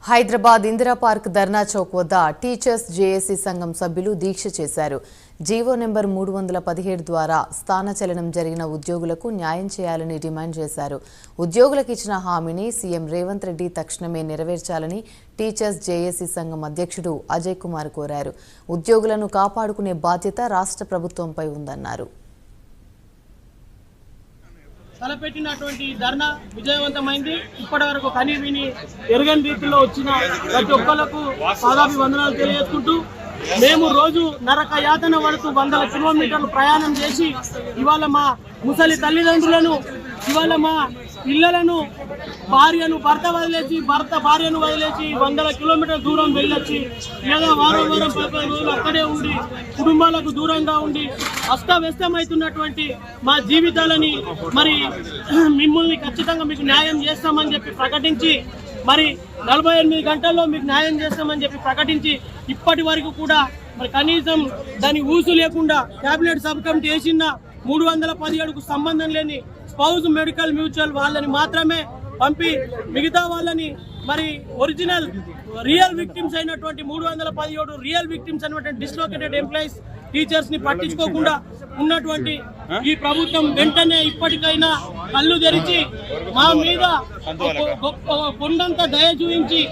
Hyderabad Indira park ధర్నా చౌక్ వద్ద teachers JAC సంఘం సభ్యులు దీక్ష చేశారు. జీవో నెంబర్ 317 ద్వారా స్థానచలనం జరిగిన ఉద్యోగులకు న్యాయం చేయాలని డిమాండ్ చేశారు. ఉద్యోగులకు ఇచ్చిన హామీని సీఎం రేవంత్ రెడ్డి తక్షణమే నెరవేర్చాలని టీచర్స్ జేఏసీ సంఘం అధ్యక్షుడు అజయ్ కుమార్ కోరారు. ఉద్యోగులను కాపాడుకునే బాధ్యత రాష్ట్ర ప్రభుత్వంపై ఉందన్నారు. తలపెట్టినటువంటి ధర్నా విజయవంతమైంది. ఇప్పటి వరకు కనీ విని ఎరుగని రీతిలో వచ్చిన ప్రతి ఒక్కరికి పాదాభివందనాలు తెలియజేసుకుంటూ మేము రోజు నరక యాతన పడుతూ 100 కిలోమీటర్లు ప్రయాణం చేసి ఇవాళ మా ముసలి తల్లిదండ్రులను, ఇవాళ మా పిల్లలను, భర్త భార్యను వదిలేసి 100 కిలోమీటర్ల దూరం వెళ్ళొచ్చి లేదా వారం 15 రోజులు అక్కడే ఉండి కుటుంబాలకు దూరంగా ఉండి అస్తవ్యస్తమవుతున్నటువంటి మా జీవితాలని మిమ్మల్ని ఖచ్చితంగా మీకు న్యాయం చేస్తామని చెప్పి ప్రకటించి 48 గంటల్లో మీకు న్యాయం చేస్తామని చెప్పి ప్రకటించి ఇప్పటి వరకు కూడా కనీసం దాని ఊసు లేకుండా కేబినెట్ సబ్ కమిటీ వేసిన 317కు సంబంధం లేని స్పౌజ్ మెడికల్ మ్యూచువల్ వాళ్ళని మాత్రమే పంపి మిగతా వాళ్ళని ఒరిజినల్ రియల్ విక్టిమ్స్ అయినటువంటి 317 రియల్ విక్టిమ్స్ అయినటువంటి డిస్లోకేటెడ్ ఎంప్లాయీస్ టీచర్స్ ని పట్టించుకోకుండా ఉన్నటువంటి ఈ ప్రభుత్వం వెంటనే ఇప్పటికైనా కళ్ళు తెరిచి మా మీద కొండంత దయ చూపించి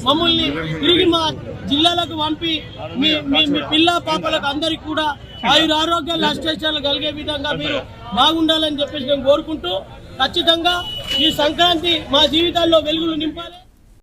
మమ్మల్ని తిరిగి మా జిల్లాలకు పంపి మీ పిల్ల పాపలకు అందరికి కూడా ఆరోగ్యాలు అష్టైశ్వర్యాలు కలిగే విధంగా మీరు బాగుండాలని చెప్పేసి మేము కోరుకుంటూ ఖచ్చితంగా ఈ సంక్రాంతి మా జీవితాల్లో వెలుగులు నింపాలి.